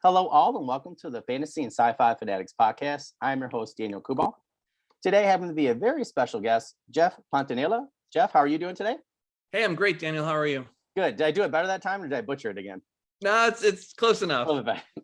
Hello, all, and welcome to the Fantasy and Sci-Fi Fanatics podcast. I'm your host, Daniel Coolbaugh. Today, having to be a very special guest, Jeff Pantanella. Jeff, how are you doing today? Hey, I'm great, Daniel. How are you? Good. Did I do it better that time, or did I butcher it again? No, it's close enough.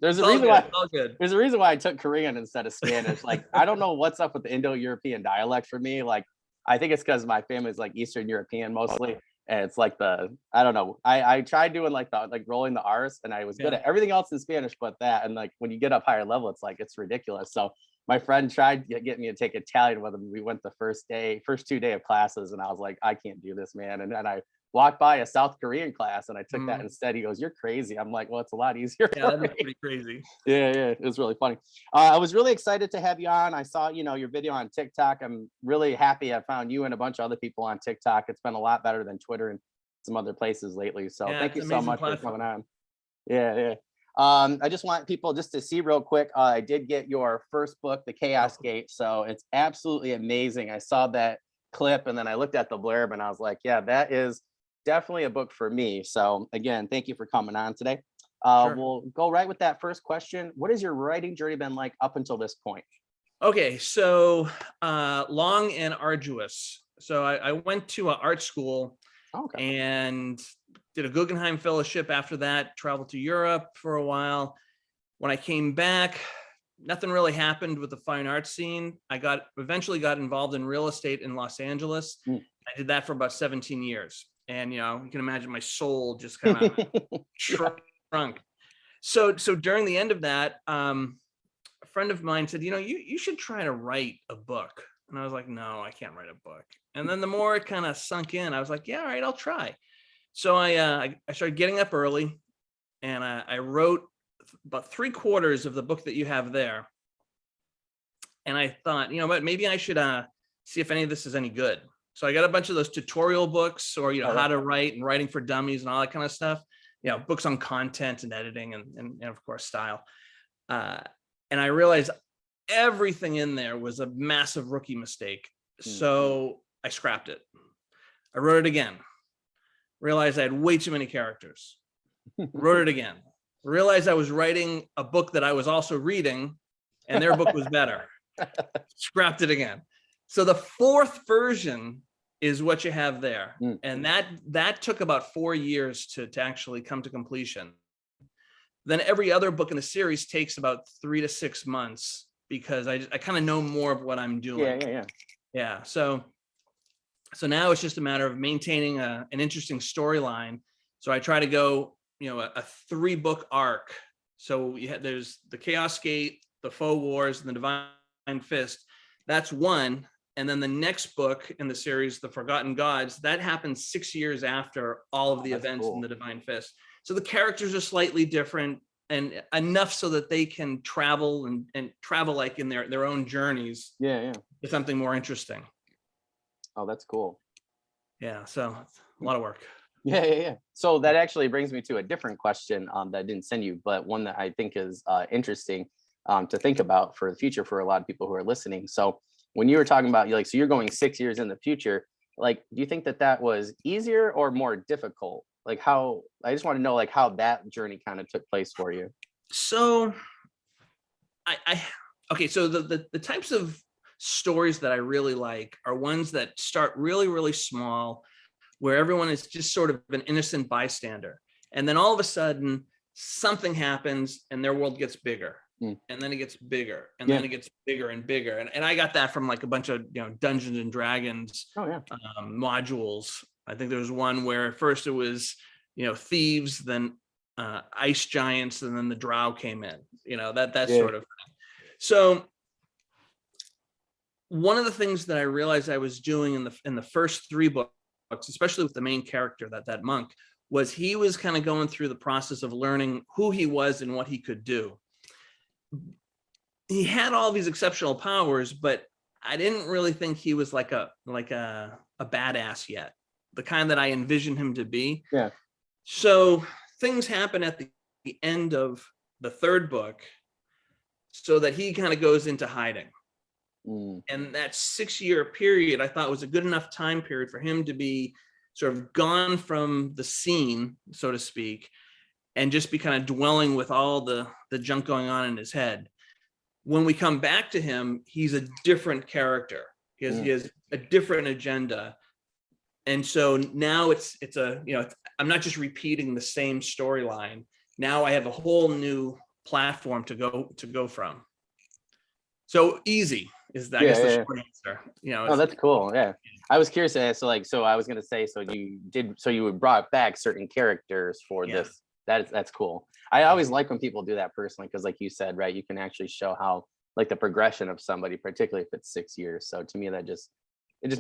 There's a reason why I took Korean instead of Spanish. Like, I don't know what's up with the Indo-European dialect for me. Like, I think it's because my family's like Eastern European mostly. And it's like I don't know. I tried doing like rolling the R's, and I was good at everything else in Spanish but that. And like when you get up higher level, it's ridiculous. So my friend tried to get me to take Italian with him. We went the first 2 days of classes, and I was like, I can't do this, man. And then I walked by a South Korean class, and I took that instead. He goes, "You're crazy." I'm like, "Well, it's a lot easier." Yeah, that'd be pretty crazy. Yeah, it was really funny. I was really excited to have you on. I saw, your video on TikTok. I'm really happy I found you and a bunch of other people on TikTok. It's been a lot better than Twitter and some other places lately. So thank you so much for coming on. Yeah. I just want people just to see real quick. I did get your first book, The Chaos Gate. So it's absolutely amazing. I saw that clip, and then I looked at the blurb, and I was like, yeah, that is definitely a book for me. So again, thank you for coming on today. Sure. We'll go right with that first question. What has your writing journey been like up until this point? Okay, so long and arduous. So I went to art school and did a Guggenheim Fellowship after that, traveled to Europe for a while. When I came back, nothing really happened with the fine arts scene. I eventually got involved in real estate in Los Angeles. I did that for about 17 years. And, you can imagine my soul just kind of shrunk. So during the end of that, a friend of mine said, you should try to write a book. And I was like, no, I can't write a book. And then the more it kind of sunk in, I was like, yeah, all right, I'll try. So I started getting up early, and I wrote about 3/4 of the book that you have there. And I thought, what, maybe I should see if any of this is any good. So I got a bunch of those tutorial books, or, how to write and writing for dummies and all that kind of stuff. Books on content and editing and of course, style. And I realized everything in there was a massive rookie mistake. So I scrapped it. I wrote it again. Realized I had way too many characters. Wrote it again. Realized I was writing a book that I was also reading, and their book was better. Scrapped it again. So the fourth version is what you have there. And that took about 4 years to actually come to completion. Then every other book in the series takes about 3 to 6 months, because I kind of know more of what I'm doing. Yeah. So now it's just a matter of maintaining an interesting storyline. So I try to go, a 3-book arc. So there's the Chaos Gate, the Faux Wars, and the Divine Fist. That's one. And then the next book in the series, The Forgotten Gods, that happens 6 years after all of the events in the Divine Fist. So the characters are slightly different, and enough so that they can travel and travel like in their own journeys. Yeah. To something more interesting. Oh, that's cool. Yeah, so it's a lot of work. Yeah. So that actually brings me to a different question that I didn't send you, but one that I think is interesting to think about for the future for a lot of people who are listening. So when you were talking about so you're going 6 years in the future, do you think that was easier or more difficult? I just want to know how that journey kind of took place for you. So so the types of stories that I really like are ones that start really, really small, where everyone is just sort of an innocent bystander. And then all of a sudden something happens and their world gets bigger. And then it gets bigger, and then it gets bigger and bigger. And I got that from like a bunch of Dungeons and Dragons modules. I think there was one where at first it was thieves, then ice giants, and then the drow came in. That sort of thing. So one of the things that I realized I was doing in the first 3 books, especially with the main character, that monk, was he was kind of going through the process of learning who he was and what he could do. He had all these exceptional powers, but I didn't really think he was like a badass yet, the kind that I envisioned him to be. Yeah. So things happen at the end of the 3rd book, so that he kind of goes into hiding. And that 6-year period I thought was a good enough time period for him to be sort of gone from the scene, so to speak, and just be kind of dwelling with all the junk going on in his head. When we come back to him, he's a different character. He has a different agenda. And so now it's a, I'm not just repeating the same storyline. Now I have a whole new platform to go from. So easy is that, I guess, the short answer. Oh, that's cool. Yeah. I was curious. So I was going to say, you brought back certain characters for this. That's cool. I always like when people do that personally, because like you said, right, you can actually show how like the progression of somebody, particularly if it's 6 years. So to me, it just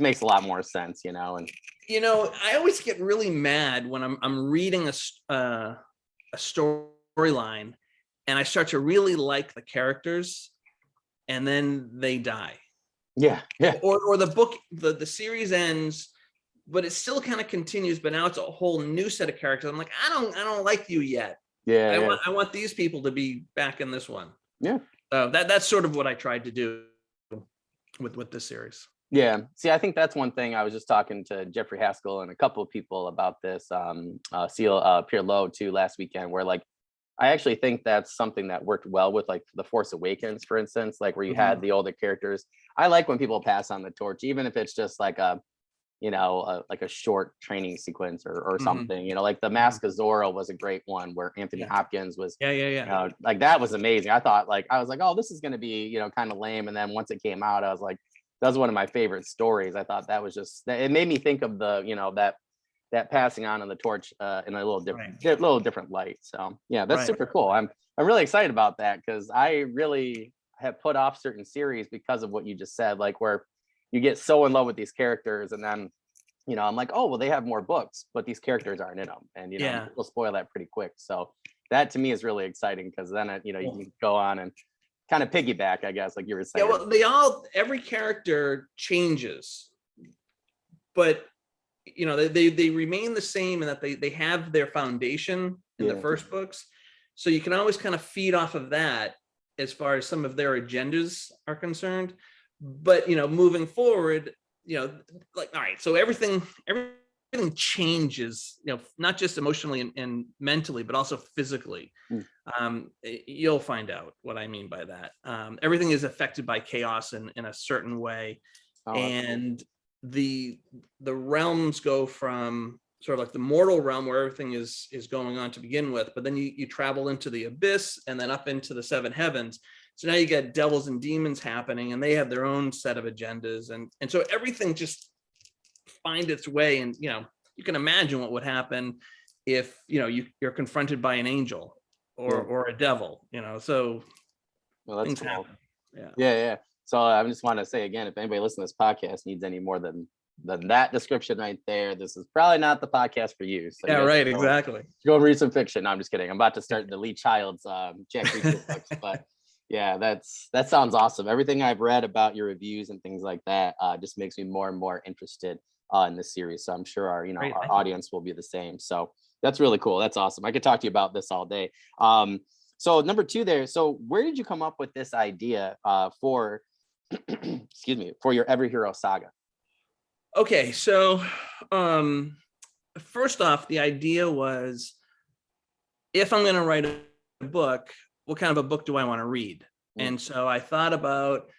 makes a lot more sense, and I always get really mad when I'm reading a storyline and I start to really like the characters and then they die. Yeah. Or the book, the series ends, but it still kind of continues, but now it's a whole new set of characters. I'm like, I don't like you yet. I want these people to be back in this one. Yeah. That's sort of what I tried to do with this series. Yeah. See, I think that's one thing. I was just talking to Jeffrey Haskell and a couple of people about this, Pierre Lowe too, last weekend, where like, I actually think that's something that worked well with like The Force Awakens, for instance, like where you had the older characters. I like when people pass on the torch, even if it's just like a short training sequence or something, like the Mask of Zorro was a great one where Anthony Hopkins was, like that was amazing. I was like, oh, this is going to be, kind of lame. And then once it came out, I was like, that was one of my favorite stories. I thought that was it made me think of the, that passing on of the torch in a little different light. So yeah, that's super cool. I'm really excited about that, because I really have put off certain series because of what you just said, like where you get so in love with these characters and then, I'm like, oh, well, they have more books, but these characters aren't in them. And, people spoil that pretty quick. So that to me is really exciting, because then, you can go on and kind of piggyback, I guess, like you were saying. Yeah, well, every character changes, but they remain the same in that they have their foundation in the first books. So you can always kind of feed off of that as far as some of their agendas are concerned. But, moving forward, like, all right, so everything changes, not just emotionally and mentally, but also physically. You'll find out what I mean by that. Everything is affected by chaos in a certain way. And the realms go from sort of like the mortal realm where everything is going on to begin with, but then you travel into the abyss and then up into the seven heavens. So now you get devils and demons happening, and they have their own set of agendas, and so everything just find its way. And you can imagine what would happen if you're confronted by an angel or a devil. So things happen. Yeah. So I just want to say again, if anybody listening to this podcast needs any more than that description right there, this is probably not the podcast for you. So exactly. Go and read some fiction. No, I'm just kidding. I'm about to start the Lee Child's Jack Reacher books, but yeah, that sounds awesome. Everything I've read about your reviews and things like that just makes me more and more interested in this series. So I'm sure our audience will be the same. So that's really cool. That's awesome. I could talk to you about this all day. So number 2 there. So where did you come up with this idea for excuse me, for your Every Hero Saga? Okay, so first off, the idea was, if I'm going to write a book, what kind of a book do I want to read? And so I thought about,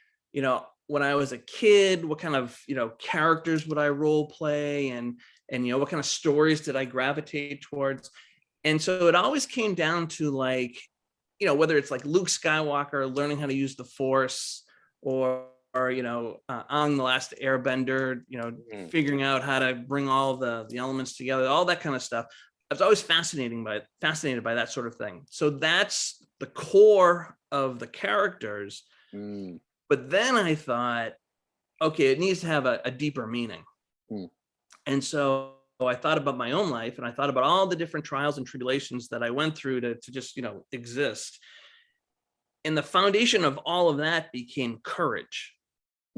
when I was a kid, what kind of, characters would I role play, and what kind of stories did I gravitate towards? And so it always came down to like, whether it's like Luke Skywalker learning how to use the Force, or on The Last Airbender, figuring out how to bring all the elements together, all that kind of stuff. I was always fascinated by that sort of thing. So that's the core of the characters. But then I thought, okay, it needs to have a deeper meaning. And so I thought about my own life, and I thought about all the different trials and tribulations that I went through to just, exist. And the foundation of all of that became courage.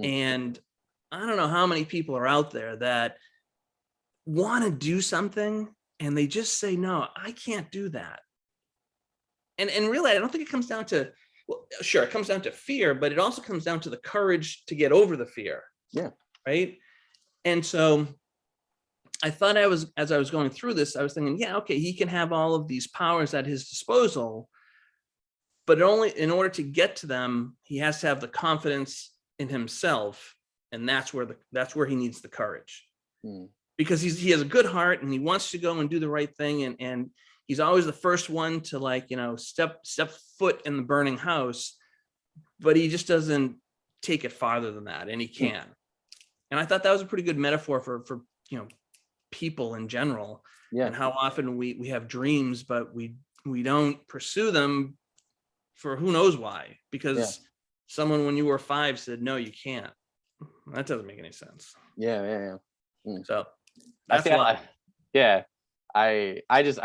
And I don't know how many people are out there that want to do something and they just say, no, I can't do that. And really, I don't think it comes down to, well, sure, it comes down to fear, but it also comes down to the courage to get over the fear. Yeah. Right. And so I thought as I was going through this, I was thinking, yeah, okay, he can have all of these powers at his disposal, but only in order to get to them, he has to have the confidence in himself, and that's where he needs the courage. Because he has a good heart and he wants to go and do the right thing, and he's always the first one to, like, step foot in the burning house, but he just doesn't take it farther than that, and he can. And I thought that was a pretty good metaphor for people in general, and how often we have dreams, but we don't pursue them for who knows why, because someone when you were 5 said, no, you can't. That doesn't make any sense. So that's why. I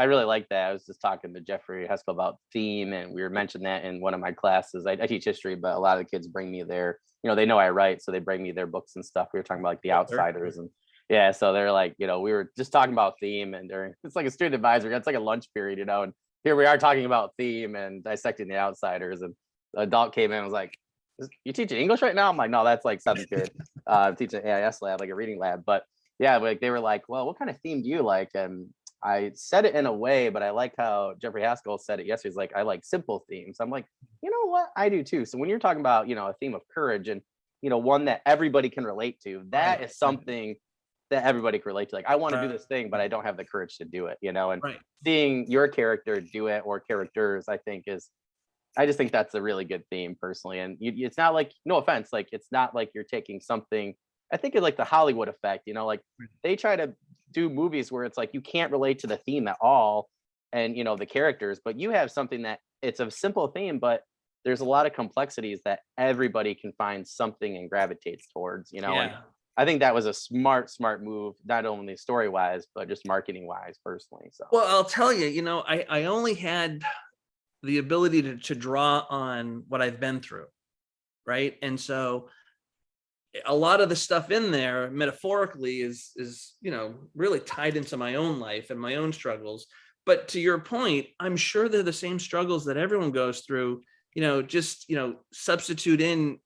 really like that. I was just talking to Jeffrey Haskell about theme, and we were mentioning that in one of my classes. I teach history, but a lot of the kids bring me their, they know I write, so they bring me their books and stuff. We were talking about like The Outsiders, and so they're like, we were just talking about theme, and it's like a student advisor, it's like a lunch period, and here we are talking about theme and dissecting The Outsiders, and the adult came in and was like, you teaching English right now? I'm like, no, that's like 7th grade. I'm teaching an AIS lab, like a reading lab. But yeah, like they were like, well, what kind of theme do you like? And I said it in a way, but I like how Jeffrey Haskell said it yesterday. He's like, I like simple themes. I'm like, you know what? I do too. So when you're talking about, a theme of courage, and, one that everybody can relate to, that is something that everybody can relate to. Like, I want to do this thing, but I don't have the courage to do it, and seeing your character do it, or characters, I just think that's a really good theme personally. And it's not like, no offense, like, it's not like you're taking something, I think it's like the Hollywood effect, like they try to do movies where it's like, you can't relate to the theme at all. And, the characters, but you have something that it's a simple theme, but there's a lot of complexities that everybody can find something and gravitates towards, and I think that was a smart move, not only story wise, but just marketing wise personally. So, well, I'll tell you, I only had the ability to draw on what I've been through. Right. And so a lot of the stuff in there metaphorically is really tied into my own life and my own struggles. But to your point, I'm sure they're the same struggles that everyone goes through, just, substitute in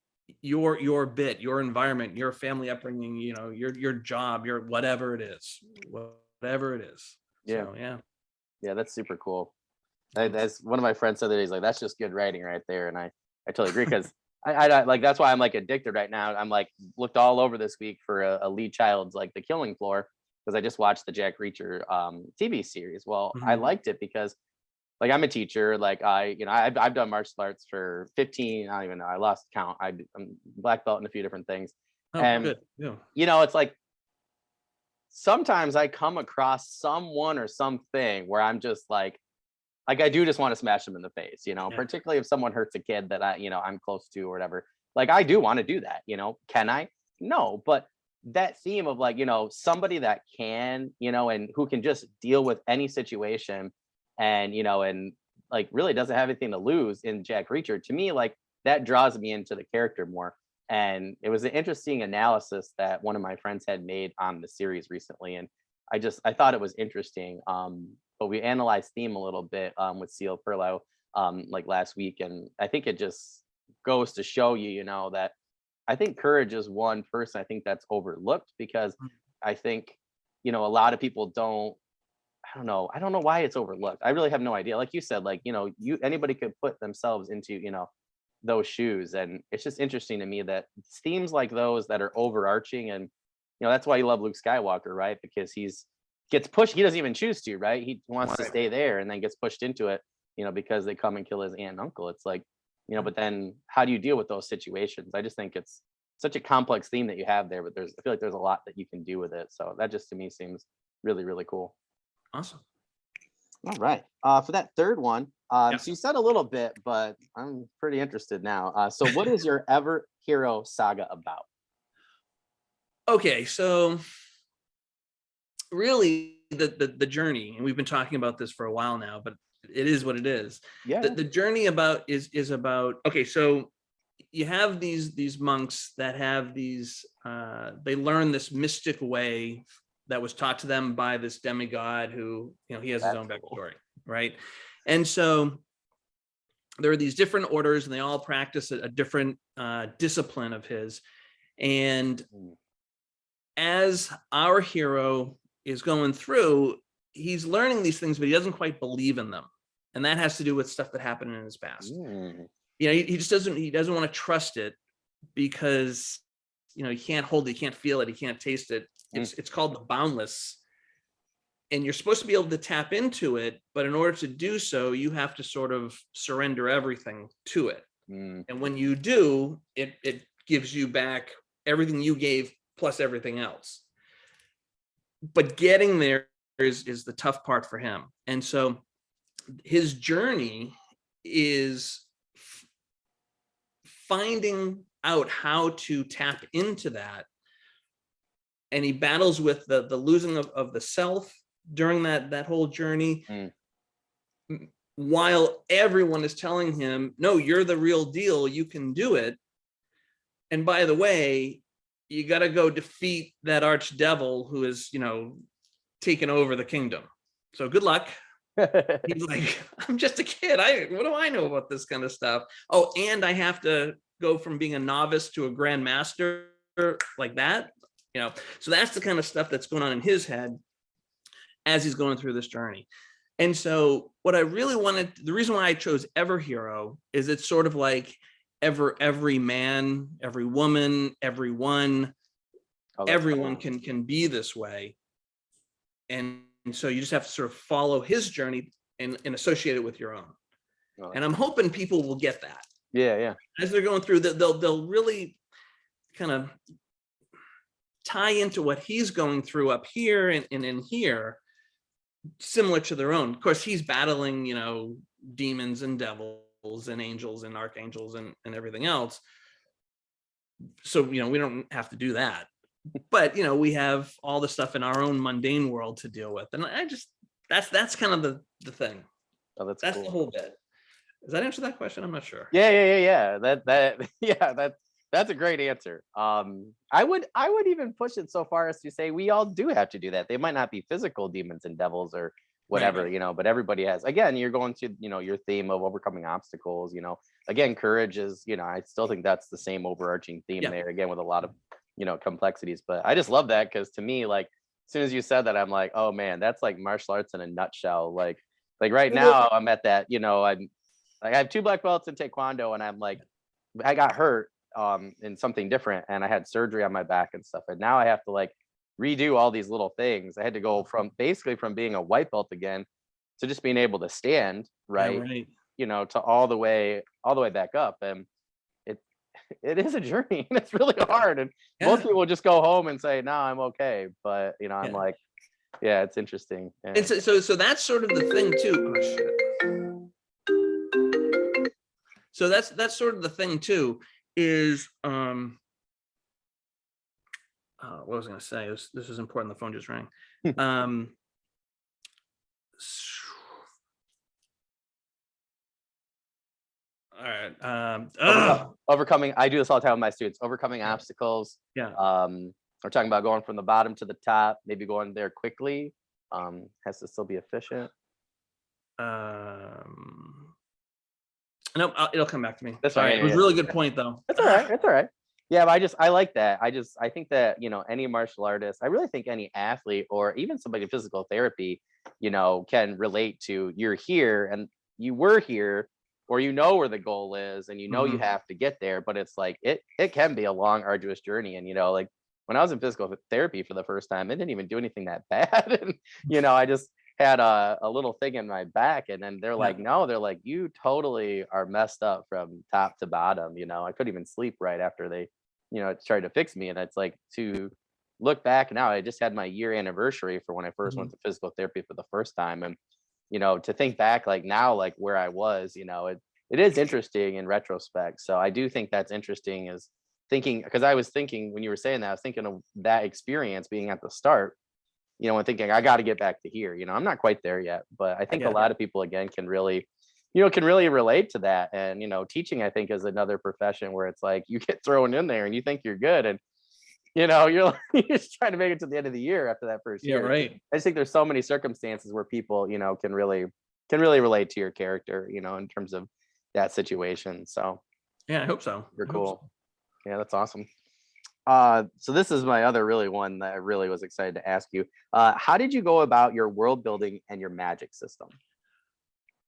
your bit, your environment, your family upbringing, your job, your whatever it is. Yeah. So, yeah, that's super cool. That's one of my friends said that, he's like, that's just good writing right there. And I totally agree, because I like, that's why I'm like addicted right now. I'm like looked all over this week for a lead child's, like, The Killing Floor, because I just watched the Jack Reacher TV series. Well, I liked it because, like, I'm a teacher. Like, I've done martial arts for 15. I don't even know. I lost count. I'm black belt in a few different things. And good. Yeah. It's like sometimes I come across someone or something where I'm just like I do just want to smash them in the face, particularly if someone hurts a kid that I'm close to or whatever. Like, I do want to do that, can I? No, but that theme of, like, somebody that can, and who can just deal with any situation, and, and like really doesn't have anything to lose in Jack Reacher, to me, like, that draws me into the character more. And it was an interesting analysis that one of my friends had made on the series recently. And I thought it was interesting. But we analyzed theme a little bit with Seal Perlow like last week. And I think it just goes to show you, that I think courage is one person I think that's overlooked, because I think, a lot of people I don't know why it's overlooked. I really have no idea. Like you said, like, anybody could put themselves into, those shoes. And it's just interesting to me that themes like those that are overarching, and, that's why you love Luke Skywalker, right? Because gets pushed, he doesn't even choose to, right? He wants to stay there, and then gets pushed into it, because they come and kill his aunt and uncle. It's like, but then how do you deal with those situations? I just think it's such a complex theme that you have there, but I feel like there's a lot that you can do with it. So that just, to me, seems really, really cool. Awesome. All right. For that third one, so you said a little bit, but I'm pretty interested now. So what is your ever hero saga about? Okay, so really the journey, and we've been talking about this for a while now, but it is what it is. The journey is about, okay, so you have these monks that have these they learn this mystic way that was taught to them by this demigod who, he has his own backstory, right? And so there are these different orders, and they all practice a different discipline of his. And as our hero is going through, he's learning these things, but he doesn't quite believe in them. And that has to do with stuff that happened in his past. He just doesn't want to trust it because, he can't hold it, he can't feel it, he can't taste it. It's called the boundless. And you're supposed to be able to tap into it, but in order to do so, you have to sort of surrender everything to it. And when you do, it gives you back everything you gave plus everything else. But getting there is the tough part for him. And so his journey is finding out how to tap into that. And he battles with the losing of the self during that whole journey, while everyone is telling him, no, you're the real deal, you can do it. And by the way, you got to go defeat that archdevil who is, taken over the kingdom. So good luck. He's like, I'm just a kid. What do I know about this kind of stuff? Oh, and I have to go from being a novice to a grandmaster like that. So that's the kind of stuff that's going on in his head as he's going through this journey. And so what I really wanted, the reason why I chose Ever Hero is it's sort of like every man, every woman, everyone, everyone can be this way. And so you just have to sort of follow his journey and associate it with your own. And I'm hoping people will get that. Yeah. As they're going through, they'll really kind of tie into what he's going through up here and in here, similar to their own. Of course, he's battling, demons and devils and angels and archangels and everything else. So, we don't have to do that. But, we have all the stuff in our own mundane world to deal with. And that's kind of the thing. Oh, that's cool. The whole bit. Does that answer that question? I'm not sure. Yeah. That's a great answer. I would even push it so far as to say we all do have to do that. They might not be physical demons and devils or whatever, right. But everybody has. Again, you're going to, your theme of overcoming obstacles, Again, courage is, I still think that's the same overarching theme there, again, with a lot of, complexities. But I just love that because to me, like, as soon as you said that, I'm like, oh man, that's like martial arts in a nutshell. Like right now I'm at that, I have 2 black belts in Taekwondo, and I'm like, I got hurt in something different, and I had surgery on my back and stuff, and now I have to like redo all these little things. I had to go from being a white belt again to just being able to stand right. To all the way back up, and it is a journey, and it's really hard, and most people just go home and say, no, I'm okay, but I'm like, yeah, it's interesting. And so that's sort of the thing too. Oh, shit. So that's sort of the thing too, is what was I going to say? This is important. The phone just rang. All right. Overcoming. I do this all the time with my students. Overcoming obstacles. Yeah. We're talking about going from the bottom to the top. Maybe going there quickly. Has to still be efficient. No, it'll come back to me. That's right. It was a really good point, though. That's all right. That's all right. Yeah, but I like that. I think that, any martial artist, I really think any athlete or even somebody in physical therapy, can relate to, you're here and you were here, or where the goal is, and you have to get there, but it's like it can be a long, arduous journey. And like when I was in physical therapy for the first time, it didn't even do anything that bad. And I just had a little thing in my back, and then they're like, no, they're like, you totally are messed up from top to bottom. I couldn't even sleep right after they tried to fix me. And it's like, to look back now, I just had my year anniversary for when I first went to physical therapy for the first time, and to think back, like now, like where I was, it is interesting in retrospect. So I do think that's interesting, is thinking, because I was thinking when you were saying that, I was thinking of that experience being at the start, and thinking I got to get back to here. I'm not quite there yet, but I think a lot of people, again, can really relate to that. And, teaching, I think, is another profession where it's like you get thrown in there and you think you're good, and you're just trying to make it to the end of the year after that first year. Right. I just think there's so many circumstances where people, can really relate to your character, in terms of that situation. So yeah, I hope so. You're cool. So. Yeah, that's awesome. So this is my other really one that I really was excited to ask you. How did you go about your world building and your magic system?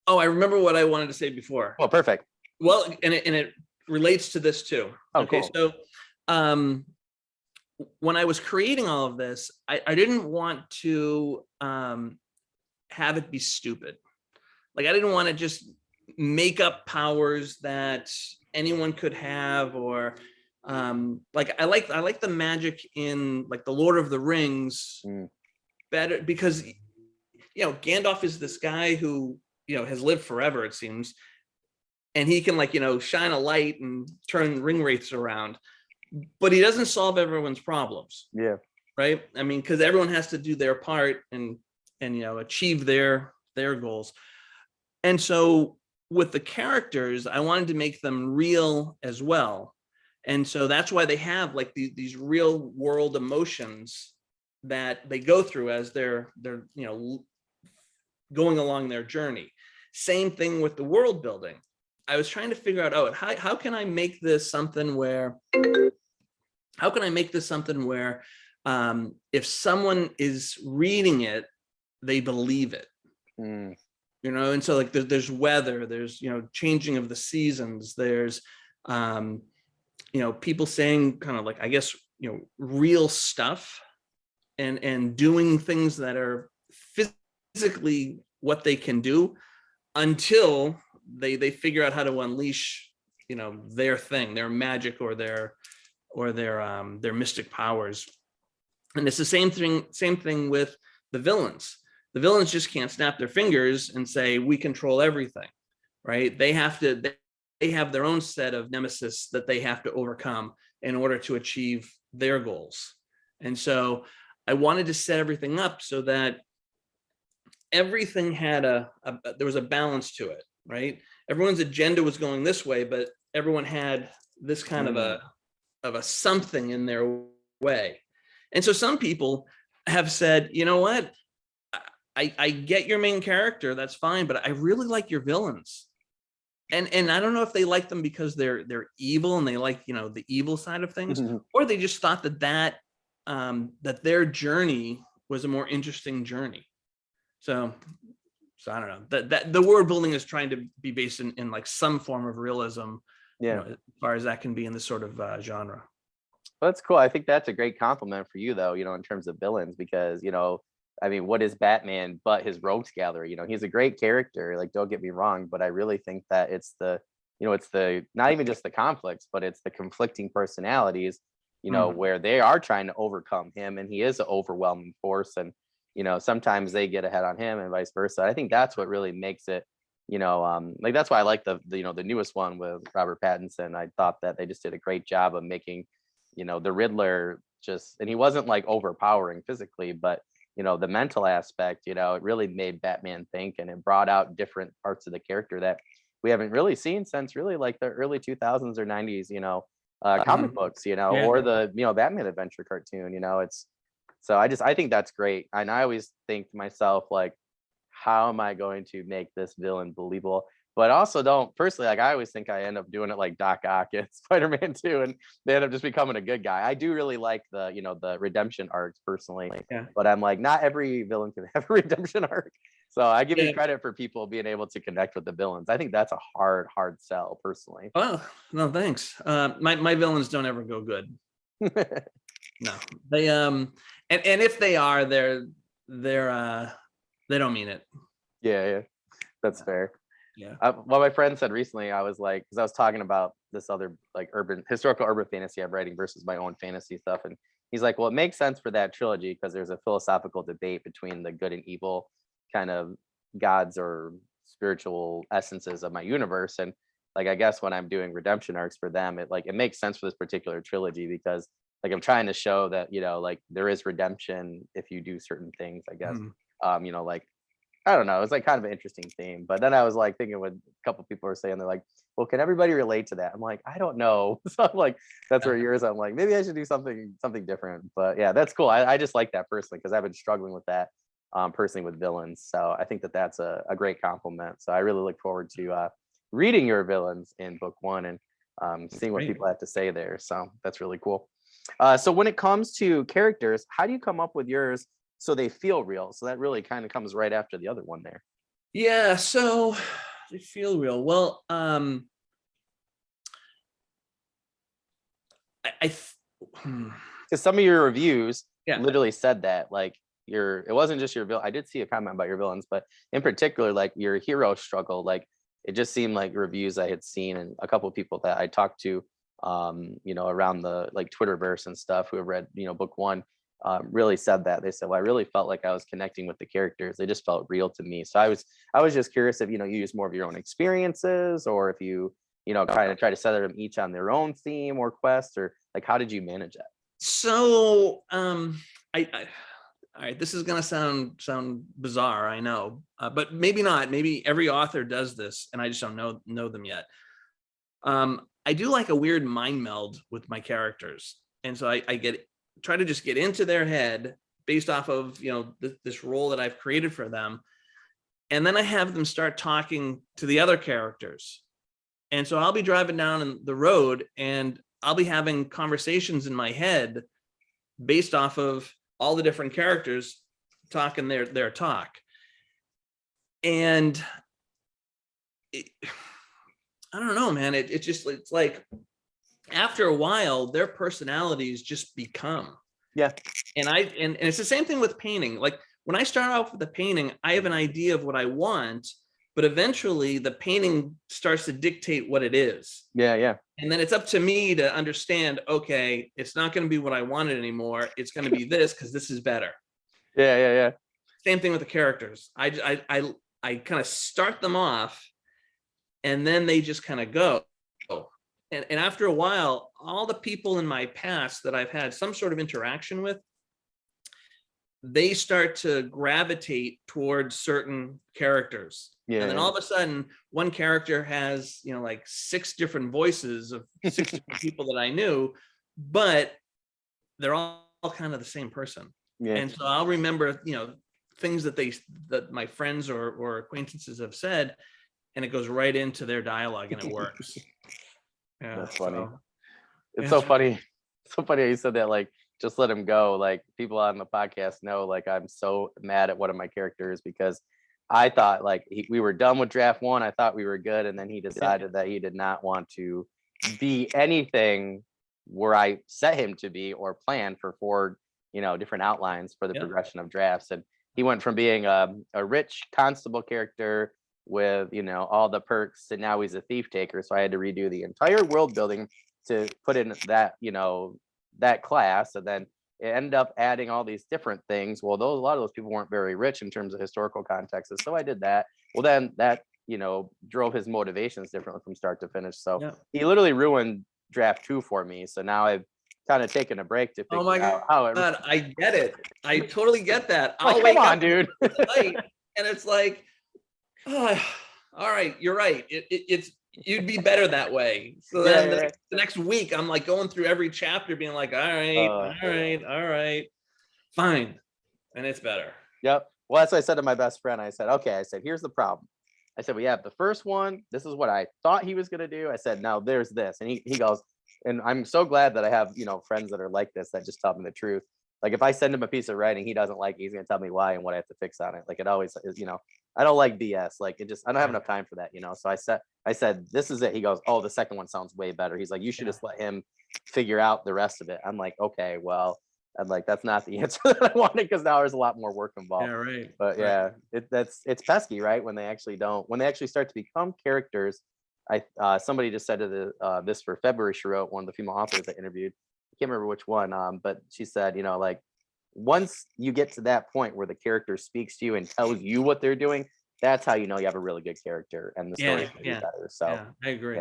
Oh, I remember what I wanted to say before. Oh, perfect. Well, and it relates to this too. Oh, okay, cool. so when I was creating all of this, I didn't want to have it be stupid. Like, I didn't want to just make up powers that anyone could have, or like I like the magic in like the Lord of the Rings better, because Gandalf is this guy who has lived forever, it seems, and he can, like, shine a light and turn ring wraiths around, but he doesn't solve everyone's problems. Yeah. Right. I mean, because everyone has to do their part and achieve their goals. And so with the characters, I wanted to make them real as well. And so that's why they have like these real world emotions that they go through as they're going along their journey. Same thing with the world building. I was trying to figure out, how can I make this something where if someone is reading it, they believe it. And so like there's weather, there's changing of the seasons, there's people saying kind of like, I guess, real stuff, and doing things that are physically what they can do, until they figure out how to unleash their thing, their magic, or their mystic powers. And it's the same thing with the villains. The villains just can't snap their fingers and say, we control everything, right? They have their own set of nemesis that they have to overcome in order to achieve their goals. And so I wanted to set everything up so that everything had there was a balance to it, right? Everyone's agenda was going this way, but everyone had this kind of a something in their way. And so some people have said, you know what? I get your main character, that's fine, but I really like your villains. And I don't know if they like them because they're evil and they like, the evil side of things, or they just thought that their journey was a more interesting journey. So I don't know, that the world building is trying to be based in like some form of realism, as far as that can be in this sort of genre. Well, that's cool. I think that's a great compliment for you, though, in terms of villains, because, I mean, what is Batman but his rogues gallery? He's a great character, like, don't get me wrong, but I really think that it's the not even just the conflicts, but it's the conflicting personalities, where they are trying to overcome him, and he is an overwhelming force, and sometimes they get ahead on him and vice versa. I think that's what really makes it, like, that's why I like the newest one with Robert Pattinson. I thought that they just did a great job of making the Riddler and he wasn't like overpowering physically, but the mental aspect, it really made Batman think, and it brought out different parts of the character that we haven't really seen since really like the early 2000s or 90s, comic books, or the Batman adventure cartoon. I think that's great. And I always think to myself, like, how am I going to make this villain believable? But also don't personally, like, I always think I end up doing it like Doc Ock in Spider-Man 2, and they end up just becoming a good guy. I do really like the redemption arcs personally, but I'm like, not every villain can have a redemption arc. So I give you credit for people being able to connect with the villains. I think that's a hard sell personally. Oh, no, thanks. My villains don't ever go good. No, they and if they are, they don't mean it. Yeah, that's fair. Yeah. What my friend said recently, I was like, because I was talking about this other like historical urban fantasy I'm writing versus my own fantasy stuff, and he's like, well, it makes sense for that trilogy because there's a philosophical debate between the good and evil kind of gods or spiritual essences of my universe, and like, I guess when I'm doing redemption arcs for them, it makes sense for this particular trilogy because like I'm trying to show that like there is redemption if you do certain things, I guess. Like, I don't know. It's like kind of an interesting theme. But then I was like thinking what a couple people were saying, they're like, well, can everybody relate to that? I'm like, I don't know. So I'm like, that's where yours, I'm like, maybe I should do something different. But yeah, that's cool. I just like that personally because I've been struggling with that personally with villains. So I think that that's a great compliment. So I really look forward to reading your villains in book 1 and seeing what people have to say there. So that's really cool. So when it comes to characters, how do you come up with yours so they feel real? So that really kind of comes right after the other one there. Yeah, so they feel real. Well, because some of your reviews yeah, literally said that, like, it wasn't just your villain. I did see a comment about your villains, but in particular, like your hero struggle, like it just seemed like reviews I had seen and a couple of people that I talked to, around the like Twitterverse and stuff who have read, book one, really said that. They said, well, I really felt like I was connecting with the characters. They just felt real to me. So I was just curious if, you use more of your own experiences, or if you, kind of try to set them each on their own theme or quest, or like, how did you manage that? so I all right, this is gonna sound bizarre, I know, but maybe not. Maybe every author does this, and I just don't know them yet. I do like a weird mind meld with my characters, and so I try to just get into their head based off of this role that I've created for them, and then I have them start talking to the other characters. And so I'll be driving down the road, and I'll be having conversations in my head based off of all the different characters talking their talk. And I don't know, man. It's like after a while, their personalities just become. Yeah. And it's the same thing with painting. Like when I start off with the painting, I have an idea of what I want, but eventually the painting starts to dictate what it is. Yeah. And then it's up to me to understand, okay, it's not going to be what I wanted anymore. It's going to be this because this is better. Yeah. Same thing with the characters. I kind of start them off, and then they just kind of go. And after a while, all the people in my past that I've had some sort of interaction with, they start to gravitate towards certain characters. Yeah. And then all of a sudden, one character has, like 6 different voices of 6 different people that I knew, but they're all kind of the same person. Yeah. And so I'll remember, things that my friends or acquaintances have said, and it goes right into their dialogue and it works. Yeah, that's funny. So, it's so funny. So funny how you said that, like, just let him go. Like, people on the podcast know, like, I'm so mad at one of my characters because I thought, like, we were done with draft 1. I thought we were good, and then he decided that he did not want to be anything where I set him to be or plan for 4, different outlines for the progression of drafts. And he went from being a rich constable character with, all the perks, and now he's a thief taker. So I had to redo the entire world building to put in that, that class. And then it ended up adding all these different things. Well, a lot of those people weren't very rich in terms of historical contexts. So I did that. Well, then that, drove his motivations differently from start to finish. So he literally ruined draft 2 for me. So now I've kind of taken a break to figure out how it. I get it. I totally get that. I'll wake up, dude. Late, and it's like, all right, you're right. It's you'd be better that way. So then the next week, I'm like going through every chapter, being like, all right, fine, and it's better. Yep. Well, that's what I said to my best friend. I said, okay. Here's the problem. I said, we have the first one. This is what I thought he was gonna do. I said, now there's this, and he goes, and I'm so glad that I have friends that are like this that just tell me the truth. Like if I send him a piece of writing he doesn't like, he's gonna tell me why and what I have to fix on it. Like it always is, I don't like BS. Like I don't have enough time for that, So I said, this is it. He goes, oh, the second one sounds way better. He's like, you should just let him figure out the rest of it. I'm like, okay, well, I'm like, that's not the answer that I wanted, because now there's a lot more work involved. Yeah, right. But it's pesky, right? When they actually start to become characters. Somebody just said this for February, she wrote, one of the female authors I interviewed. I can't remember which one, but she said, like, once you get to that point where the character speaks to you and tells you what they're doing, that's how you know you have a really good character and the story is gonna be better. So I agree.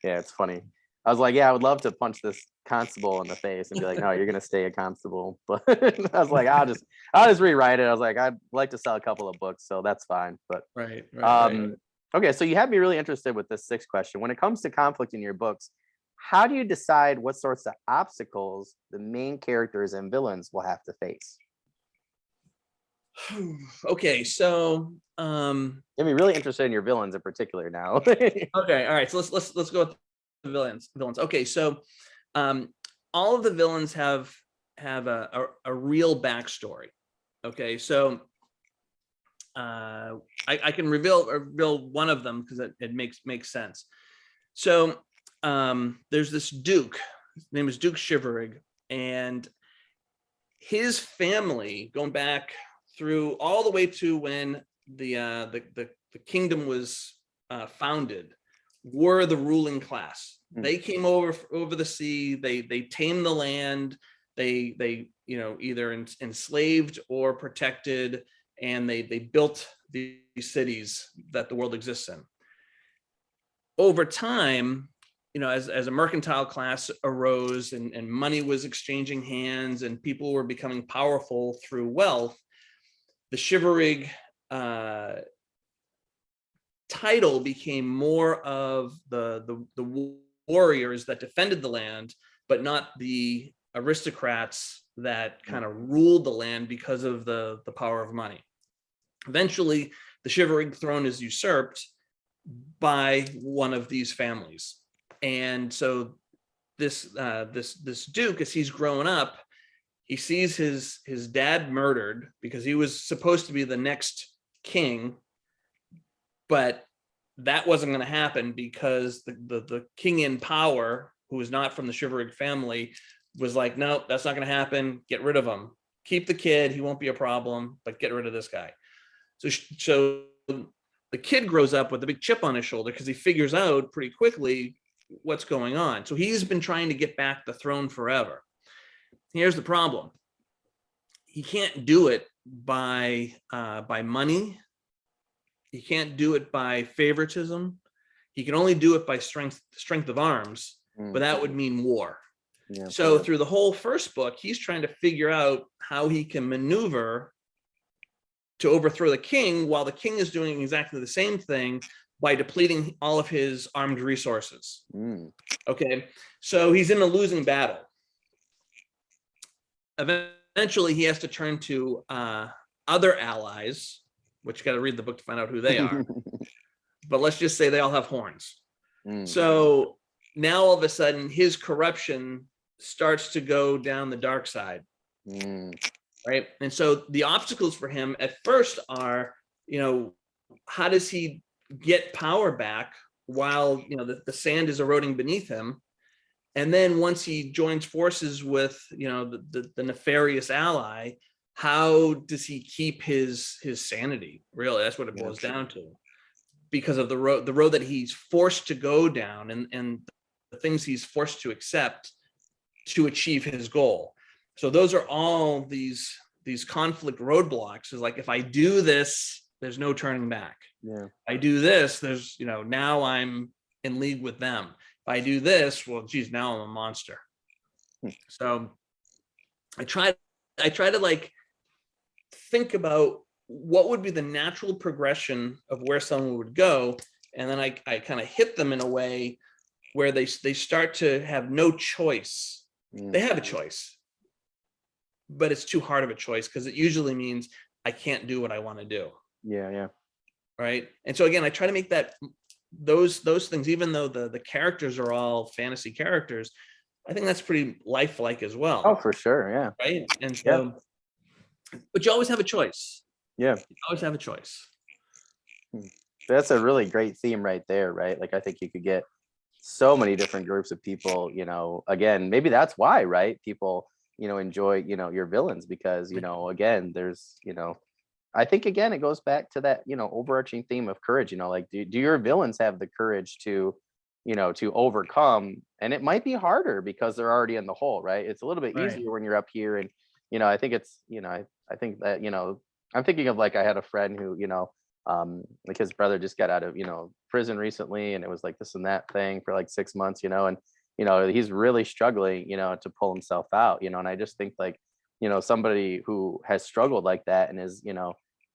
Yeah, it's funny. I was like, I would love to punch this constable in the face and be like, no, you're gonna stay a constable. But I was like, I'll just rewrite it. I was like, I'd like to sell a couple of books, so that's fine. But right. Okay, so you have me really interested with this 6th question. When it comes to conflict in your books, how do you decide what sorts of obstacles the main characters and villains will have to face? Okay, so Get me really interested in your villains in particular now. Okay, all right. So let's go with the villains. Okay, so all of the villains have a real backstory. Okay, so I can reveal one of them because it makes sense. So there's this Duke. His name is Duke Shiverig, and his family, going back through all the way to when the kingdom was founded, were the ruling class. They came over the sea. They tamed the land. They either enslaved or protected, and they built these cities that the world exists in. Over time, as a mercantile class arose and money was exchanging hands and people were becoming powerful through wealth, the Shiverig title became more of the warriors that defended the land, but not the aristocrats that kind of ruled the land because of the power of money. Eventually, the Shiverig throne is usurped by one of these families. And so this Duke, as he's growing up, he sees his dad murdered because he was supposed to be the next king, but that wasn't going to happen because the king in power, who was not from the Shiverig family, was like, no, that's not going to happen. Get rid of him. Keep the kid. He won't be a problem, but get rid of this guy. So the kid grows up with a big chip on his shoulder because he figures out pretty quickly what's going on. So he's been trying to get back the throne forever. Here's the problem. He can't do it by money. He can't do it by favoritism. He can only do it by strength of arms, but that would mean war. Yeah, so through the whole first book, he's trying to figure out how he can maneuver to overthrow the king while the king is doing exactly the same thing by depleting all of his armed resources. Okay, so he's in a losing battle. Eventually, he has to turn to other allies, which you got to read the book to find out who they are. But let's just say they all have horns. So now all of a sudden, his corruption starts to go down the dark side. Right. And so the obstacles for him at first are, how does he get power back while, the sand is eroding beneath him? And then once he joins forces with, the nefarious ally, how does he keep his sanity? Really, that's what it boils down to. Because of the road that he's forced to go down and the things he's forced to accept to achieve his goal. So those are all these conflict roadblocks. Is like, if I do this, there's no turning back. Yeah. If I do this, there's, now I'm in league with them. If I do this, well, geez, now I'm a monster. So I try to like think about what would be the natural progression of where someone would go. And then I kind of hit them in a way where they start to have no choice. They have a choice, but it's too hard of a choice because it usually means I can't do what I want to do. Yeah. Right. And so again, I try to make those things, even though the characters are all fantasy characters, I think that's pretty lifelike as well. Oh, for sure. Yeah. Right. And so, but you always have a choice. Yeah. You always have a choice. That's a really great theme right there, right? Like, I think you could get so many different groups of people, again, maybe that's why, right? People, enjoy, your villains because, again, there's, I think, again, it goes back to that, overarching theme of courage, like, do your villains have the courage to, to overcome? And it might be harder because they're already in the hole, right? It's a little bit easier when you're up here. And, I think it's, I think that, I'm thinking of, like, I had a friend who, like, his brother just got out of, prison recently, and it was like this and that thing for like 6 months, and, he's really struggling, to pull himself out, and I just think, like, somebody who has struggled like that and is,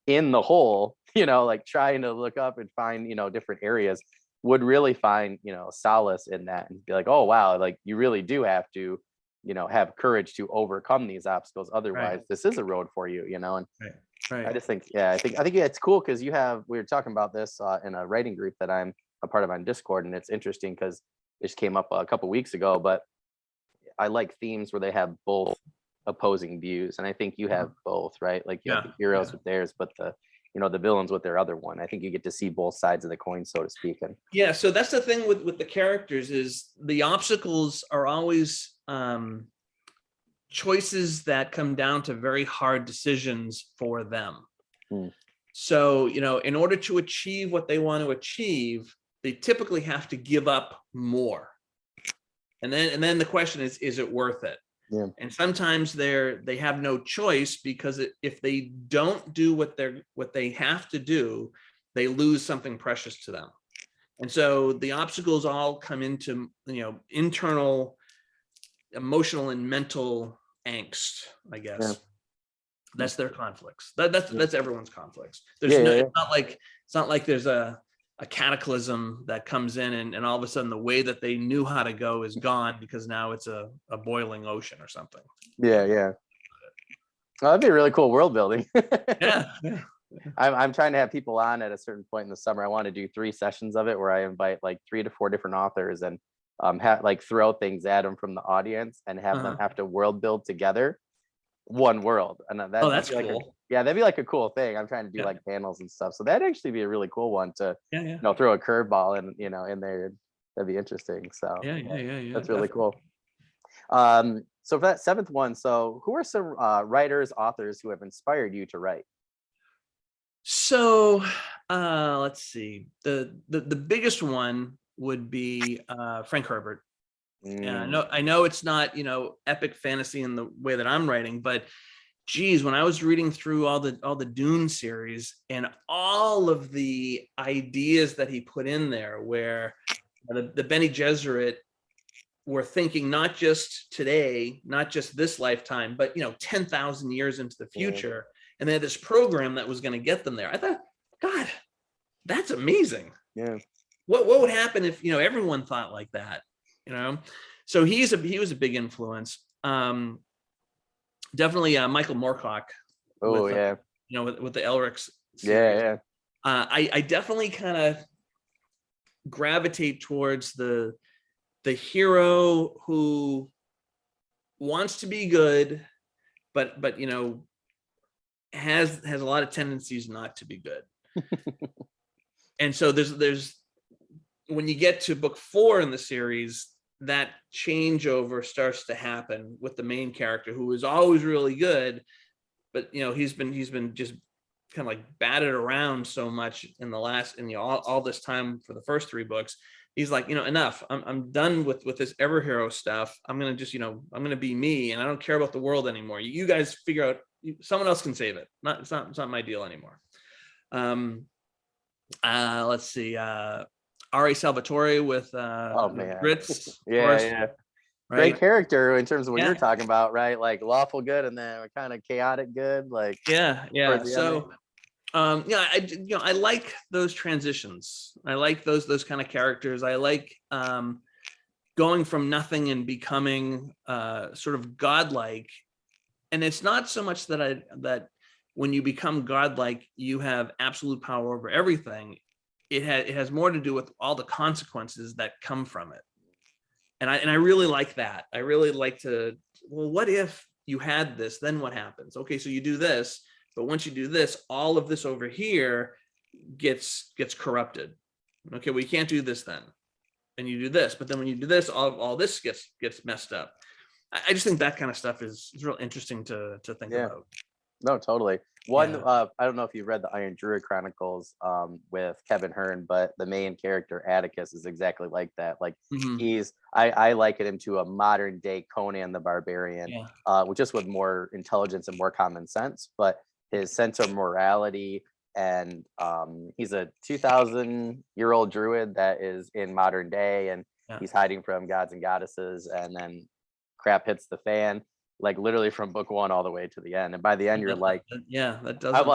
in the hole, like trying to look up and find, different areas would really find, solace in that and be like, oh, wow, like, you really do have to, have courage to overcome these obstacles. Otherwise, this is a road for you, and I just think, I think it's cool because we were talking about this in a writing group that I'm a part of on Discord, and it's interesting because it just came up a couple weeks ago. But I like themes where they have both opposing views, and I think you have both, right? Like you have the heroes with theirs, but the the villains with their other one. I think you get to see both sides of the coin, so to speak. And yeah, so that's the thing with the characters, is the obstacles are always choices that come down to very hard decisions for them. So, in order to achieve what they want to achieve, they typically have to give up more. And then the question is it worth it? Yeah. And sometimes they have no choice, because if they don't do what they have to do, they lose something precious to them. And so the obstacles all come into, internal emotional and mental angst, I guess. Yeah. That's their conflicts. That's everyone's conflicts. There's it's not like there's a cataclysm that comes in and all of a sudden the way that they knew how to go is gone, because now it's a boiling ocean or something. Yeah. Well, that'd be really cool world building. Yeah. I'm trying to have people on at a certain point in the summer. I want to do 3 sessions of it where I invite like 3 to 4 different authors and throw things at them from the audience and have them have to world build together one world. And that's like cool. that'd be like a cool thing. I'm trying to do like panels and stuff, so that'd actually be a really cool one to throw a curveball in in there. That'd be interesting. So that's really cool. So for that 7th one, so who are some writers, authors who have inspired you to write? So let's see, the biggest one would be Frank Herbert. I know it's not epic fantasy in the way that I'm writing, but geez, when I was reading through all the Dune series and all of the ideas that he put in there, where the Bene Gesserit were thinking not just today, not just this lifetime, but 10,000 years into the future, and they had this program that was going to get them there. I thought, God, that's amazing. Yeah. What would happen if everyone thought like that? So he was a big influence. Definitely Michael Moorcock. Oh, with the Elric series. I definitely kind of gravitate towards the hero who wants to be good, but has a lot of tendencies not to be good. And so there's when you get to book 4 in the series, that changeover starts to happen with the main character, who is always really good, but he's been just kind of like batted around so much in the last all this time for the first 3 books. He's like, enough. I'm done with this ever hero stuff. I'm gonna just I'm gonna be me, and I don't care about the world anymore. You guys figure out. Someone else can save it. It's not my deal anymore. Let's see. R.A. Salvatore with Grits. Right? Great character in terms of what you're talking about, right? Like lawful good and then kind of chaotic good, like So I like those transitions. I like those kind of characters. I like going from nothing and becoming sort of godlike. And it's not so much that when you become godlike, you have absolute power over everything. It has more to do with all the consequences that come from it. And I really like that. I really like to, well, what if you had this, then what happens? Okay, so you do this, but once you do this, all of this over here gets corrupted. Okay, well, you can't do this then. And you do this, but then when you do this, all this gets messed up. I just think that kind of stuff is real interesting to think about. No, totally. I don't know if you've read the Iron Druid Chronicles with Kevin Hearn, but the main character Atticus is exactly like that. Like I liken him to a modern day Conan the Barbarian, just with more intelligence and more common sense. But his sense of morality, and he's a 2,000-year-old druid that is in modern day, and he's hiding from gods and goddesses, and then crap hits the fan. Like literally from book 1 all the way to the end, and by the end you're like, that does. I'm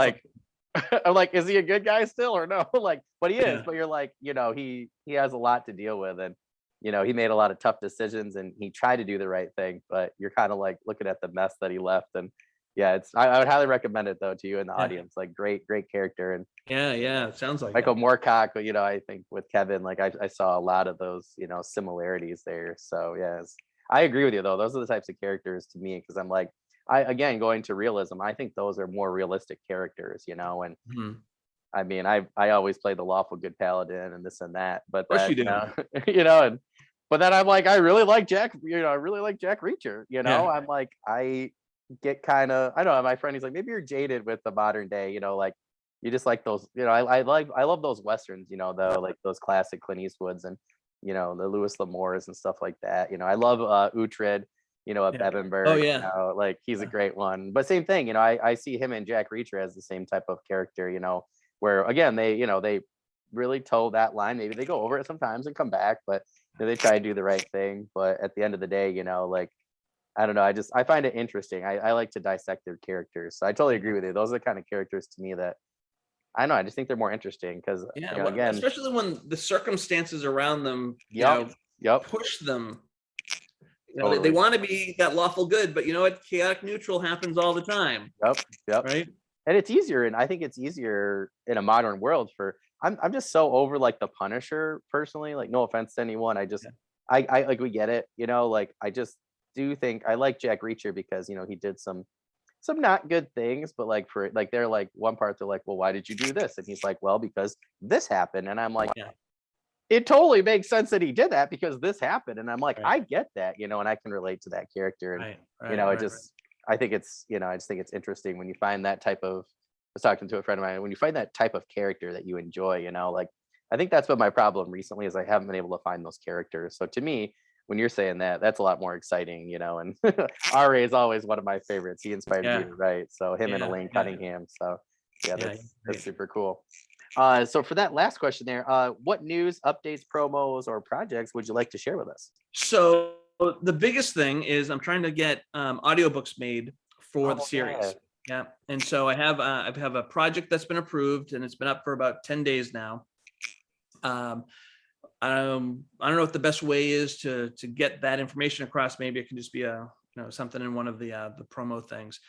like, is he a good guy still or no? Like, but he is. But you're like, he has a lot to deal with, and he made a lot of tough decisions, and he tried to do the right thing. But you're kind of like looking at the mess that he left, and I would highly recommend it though to you in the audience. Like, great character, and it sounds like Michael Moorcock. I think with Kevin, like I saw a lot of those similarities there. So I agree with you though. Those are the types of characters to me, because I'm like, again, going to realism, I think those are more realistic characters, and Mhm. I mean, I always play the lawful good paladin and this and that, but Of course that, you do. and but then I'm like, I really like Jack, I really like Jack Reacher, Yeah. I'm like, I get kind of, I don't know, my friend, he's like, maybe you're jaded with the modern day, like you just like those, I love those westerns, like those classic Clint Eastwoods and, the Louis L'Amours and stuff like that. I love Uhtred, of Yeah. Oh Bevenberg, yeah. like he's a Yeah. great one. But same thing, I see him and Jack Reacher as the same type of character, where again they really toe that line. Maybe they go over it sometimes and come back, but they try to do the right thing. But at the end of the day, like I don't know, I find it interesting. I like to dissect their characters. So I totally agree with you. Those are the kind of characters to me that I know. I just think they're more interesting because Yeah. again, Especially when the circumstances around them, yep, push them. They totally, want to be that lawful good, but you know what? Chaotic neutral happens all the time. yep. Right. And it's easier, and I think it's easier in a modern world for I'm just so over like the Punisher personally, like no offense to anyone. Yeah. I like we get it, like I just do think I like Jack Reacher because he did some not good things, but like for like they're like one part they're like, well, why did you do this? And he's like, well, because this happened. And I'm like, Yeah. it totally makes sense that he did that because this happened. And I'm like, Right. I get that, and I can relate to that character. And it just I think it's, I just think it's interesting when you find that type of, I was talking to a friend of mine, when you find that type of character that you enjoy, like I think that's been my problem recently is I haven't been able to find those characters. So to me, when you're saying that, that's a lot more exciting, and RA is always one of my favorites. He inspired me to write. So him and Elaine Cunningham. So yeah, that's super cool. So for that last question there, what news, updates, promos, or projects would you like to share with us? So the biggest thing is I'm trying to get audiobooks made for the series. Yeah. And so I have a project that's been approved and it's been up for about 10 days now. I don't know what the best way is to get that information across. Maybe it can just be something in one of the promo things.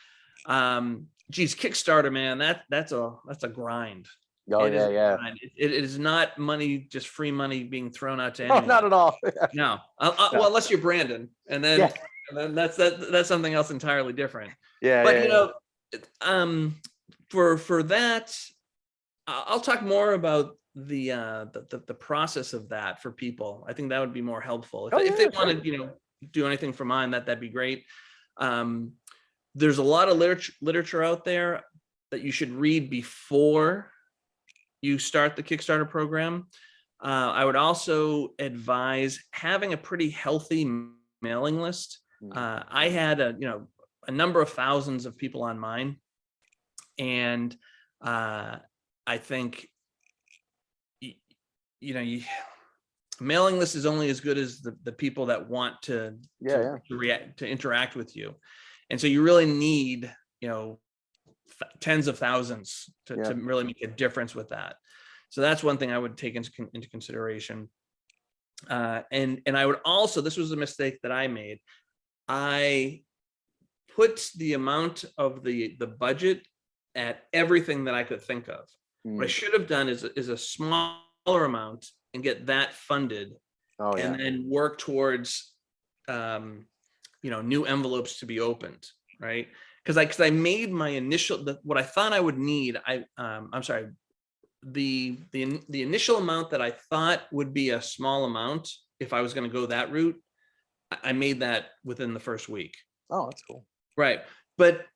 Geez, Kickstarter, man, that's a grind. Oh yeah. It is not money, just free money being thrown out to anyone. Oh, not at all. No. Well, unless you're Brandon, and then that's something else entirely different. Yeah. But for that, I'll talk more about the process of that for people. I think that would be more helpful if they want to do anything for mine. That'd be great. There's a lot of literature out there that you should read before you start the Kickstarter program. I would also advise having a pretty healthy mailing list. I had a number of thousands of people on mine, and I think mailing list is only as good as the people that want to react, to interact with you, and so you really need tens of thousands to really make a difference with that. So that's one thing I would take into consideration. And I would also, this was a mistake that I made. I put the amount of the budget at everything that I could think of. What I should have done is a smaller amount and get that funded, and then work towards new envelopes to be opened, right? Because I made my initial what I thought I would need. I'm sorry, the initial amount that I thought would be a small amount if I was going to go that route, I made that within the first week. Oh, that's cool. Right, but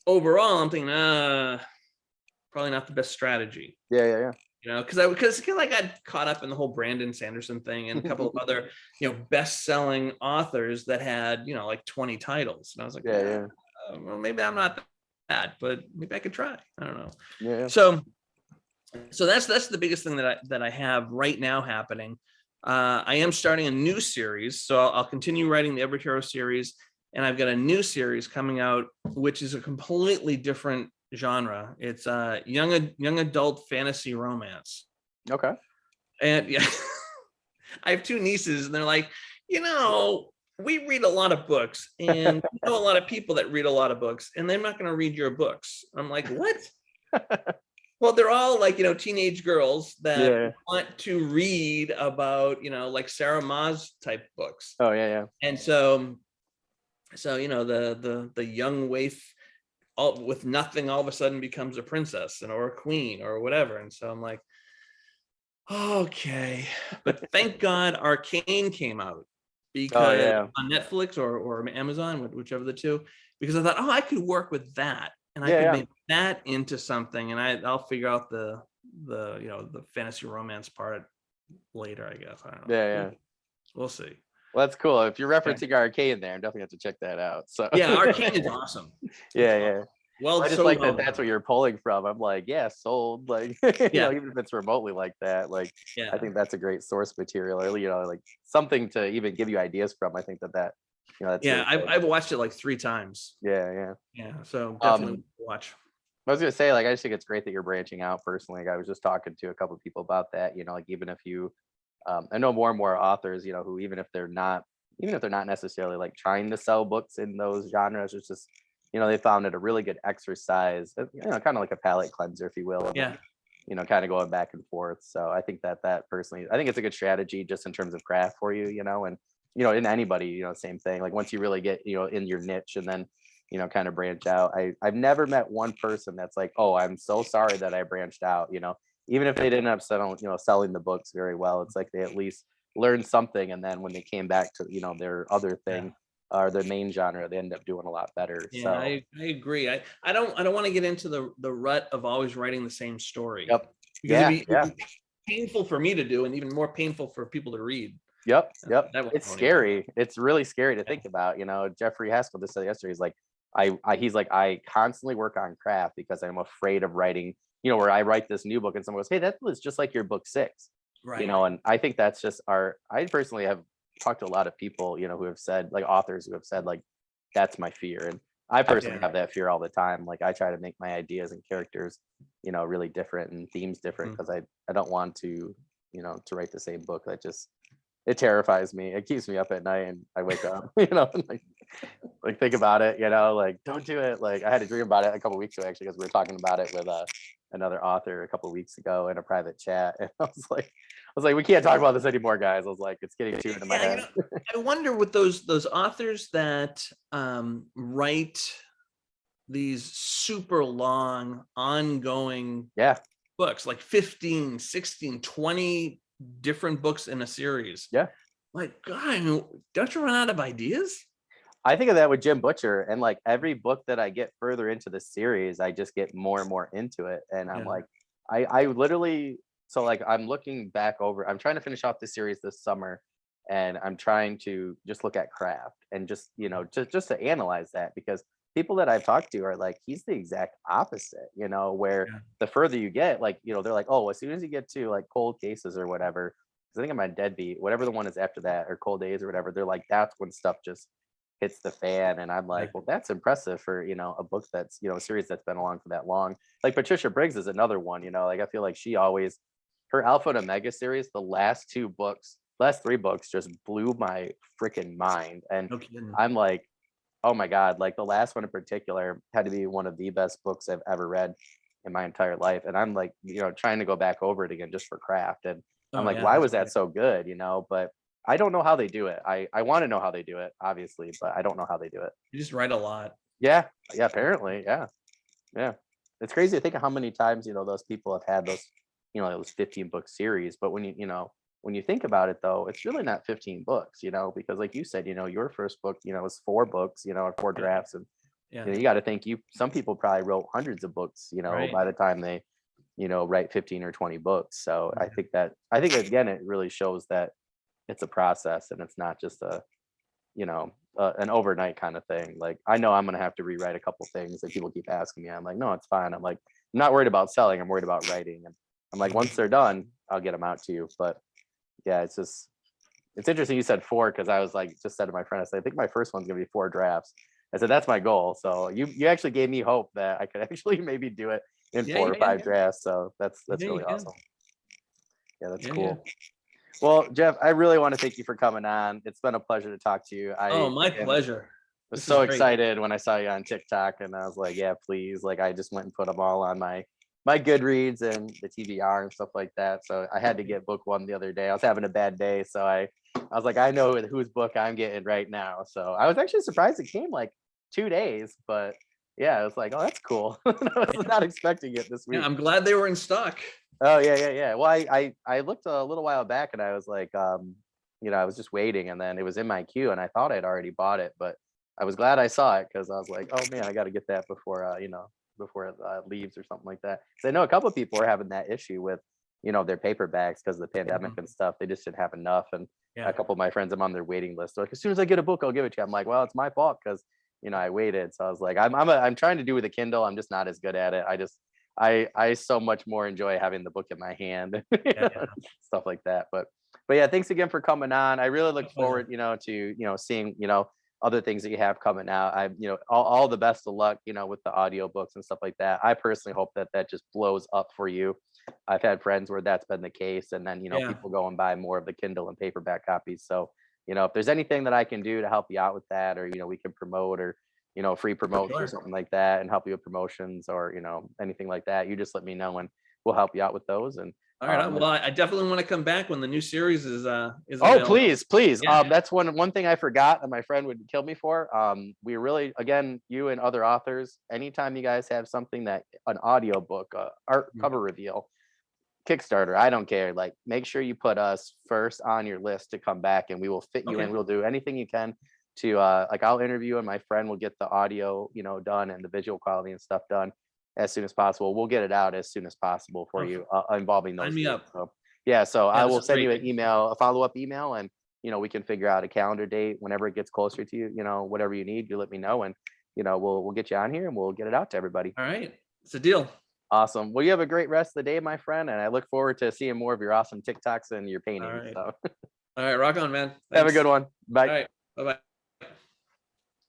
overall, I'm thinking, probably not the best strategy. Yeah. Because I got caught up in the whole Brandon Sanderson thing and a couple of other best-selling authors that had like 20 titles, and I was like, well, maybe I'm not that, but maybe I could try. I don't know. Yeah. So that's the biggest thing that I have right now happening. I am starting a new series, so I'll continue writing the Every Hero series, and I've got a new series coming out, which is a completely different genre. It's young adult fantasy romance. Okay. And I have two nieces, and they're like, we read a lot of books, and we know a lot of people that read a lot of books, and they're not going to read your books. I'm like, what? Well, they're all like, teenage girls that want to read about, like Sarah Maas type books. Oh yeah. And so the young waif, all with nothing, all of a sudden becomes a princess or a queen or whatever. And so I'm like, okay, but thank God Arcane came out, because on Netflix or Amazon, whichever the two, because I thought, I could work with that, and I could make that into something, and I'll figure out the fantasy romance part later, I guess. I don't know. Yeah. We'll see. Well, that's cool. If you're referencing Arcane there, I'm definitely have to check that out. So yeah, Arcane is awesome. Yeah. Well, I just like that. That's what you're pulling from. I'm like, sold. Like, even if it's remotely like that, like, I think that's a great source material, or like something to even give you ideas from. I think that that's really I've watched it like 3 times. Yeah. So definitely watch. I was gonna say, like, I just think it's great that you're branching out personally. Like, I was just talking to a couple of people about that. Like, even if you, I know more and more authors, who even if they're not necessarily like trying to sell books in those genres, it's just they found it a really good exercise, kind of like a palate cleanser, if you will. Of, kind of going back and forth. So I think that personally, I think it's a good strategy just in terms of craft for you, and in anybody, same thing. Like once you really get in your niche and then kind of branch out. I've never met one person that's like, oh, I'm so sorry that I branched out. Even if they didn't have selling the books very well, it's like they at least learned something, and then when they came back to their other thing. Or their main genre, they end up doing a lot better. Yeah, so I agree. I don't want to get into the rut of always writing the same story. Yep. Because it'd be painful for me to do, and even more painful for people to read. Yep. It's scary. It's really scary to think about. Jeffrey Haskell just said yesterday, he's like, I constantly work on craft because I'm afraid of writing, where I write this new book and someone goes, hey, that was just like your book 6. Right. And I think that's just I personally have talked to a lot of people, who have said, like authors who have said, like, that's my fear. And I personally have that fear all the time. Like I try to make my ideas and characters, really different and themes different, because I don't want to, to write the same book. It terrifies me. It keeps me up at night, and I wake up, like think about it, like don't do it. Like I had a dream about it a couple of weeks ago, actually, because we were talking about it with another author a couple of weeks ago in a private chat, and I was like, we can't talk about this anymore, guys. I was like, it's getting too into my head. I wonder with those authors that write these super long ongoing books, like 15, 16, 20 different books in a series. Like, God, don't you run out of ideas? I think of that with Jim Butcher, and like every book that I get further into the series, I just get more and more into it. And I'm like, I literally, so like I'm looking back over, I'm trying to finish off the series this summer, and I'm trying to just look at craft and just, just to analyze that, because people that I've talked to are like, he's the exact opposite, where the further you get, like, they're like, oh, as soon as you get to like Cold Cases or whatever, because I think I'm on Deadbeat, whatever the one is after that, or Cold Days or whatever, they're like, that's when stuff just hits the fan. And I'm like, well, that's impressive for a book that's a series that's been along for that long. Like Patricia Briggs is another one. Like I feel like she always, her Alpha and Omega series, the last 3 books just blew my freaking mind. And I'm like, oh my god, like the last one in particular had to be one of the best books I've ever read in my entire life. And I'm like, trying to go back over it again just for craft, and I'm like, why was that so good? But I don't know how they do it. I want to know how they do it, obviously, but I don't know how they do it. You just write a lot. Yeah, apparently. Yeah. It's crazy to think of how many times, those people have had those, those 15 book series. But when when you think about it, though, it's really not 15 books, because like you said, your first book, was 4 books, or 4 drafts. And you got to think some people probably wrote hundreds of books, by the time they, write 15 or 20 books. So I think again, it really shows that it's a process, and it's not just an overnight kind of thing. Like I know I'm going to have to rewrite a couple things that people keep asking me. I'm like, no, it's fine. I'm like, I'm not worried about selling. I'm worried about writing. And I'm like, once they're done, I'll get them out to you. But yeah, it's interesting you said 4, because I was like, just said to my friend, I said, I think my first one's gonna be 4 drafts. I said, that's my goal. So you actually gave me hope that I could actually maybe do it in 4 or 5 drafts. So that's really awesome. Yeah, that's cool. Well, Jeff, I really want to thank you for coming on. It's been a pleasure to talk to you. My pleasure. I was so excited when I saw you on TikTok, and I was like, yeah, please. Like I just went and put them all on my my Goodreads and the TBR and stuff like that. So I had to get book one the other day. I was having a bad day, so I was like, I know whose book I'm getting right now. So I was actually surprised it came like 2 days, but yeah, I was like, oh, that's cool. I was not expecting it this week. Yeah, I'm glad they were in stock. Oh yeah. Well, I looked a little while back and I was like, I was just waiting, and then it was in my queue, and I thought I'd already bought it, but I was glad I saw it because I was like, oh man, I got to get that before before it leaves or something like that. So I know a couple of people are having that issue with their paperbacks because of the pandemic and stuff. They just didn't have enough, and a couple of my friends, I'm on their waiting list. They're like, as soon as I get a book, I'll give it to you. I'm like, well, it's my fault because I waited. So I was like, I'm trying to do with a Kindle. I'm just not as good at it. I so much more enjoy having the book in my hand, stuff like that. But yeah, thanks again for coming on. I really look forward, to seeing other things that you have coming out. I all the best of luck, with the audiobooks and stuff like that. I personally hope that just blows up for you. I've had friends where that's been the case, and then people go and buy more of the Kindle and paperback copies. So if there's anything that I can do to help you out with that, or we can promote, or free promotes or something like that, and help you with promotions, or anything like that, you just let me know and we'll help you out with those. And all right, well, I definitely want to come back when the new series is available. Please. That's one thing I forgot that my friend would kill me for. We really, again, you and other authors, anytime you guys have something that an audio book, art cover reveal, Kickstarter, I don't care, like, make sure you put us first on your list to come back, and we will fit you in. We'll do anything you can to I'll interview, and my friend will get the audio done and the visual quality and stuff done as soon as possible. We'll get it out as soon as possible for you, involving those. Sign me up. So I will send you an email, a follow-up email, and we can figure out a calendar date whenever it gets closer to you. Whatever you need, you let me know, and we'll get you on here and we'll get it out to everybody. All right, it's a deal. Awesome. Well, you have a great rest of the day, my friend, and I look forward to seeing more of your awesome TikToks and your paintings. All right, rock on, man. Thanks. Have a good one. Bye. All right, bye-bye.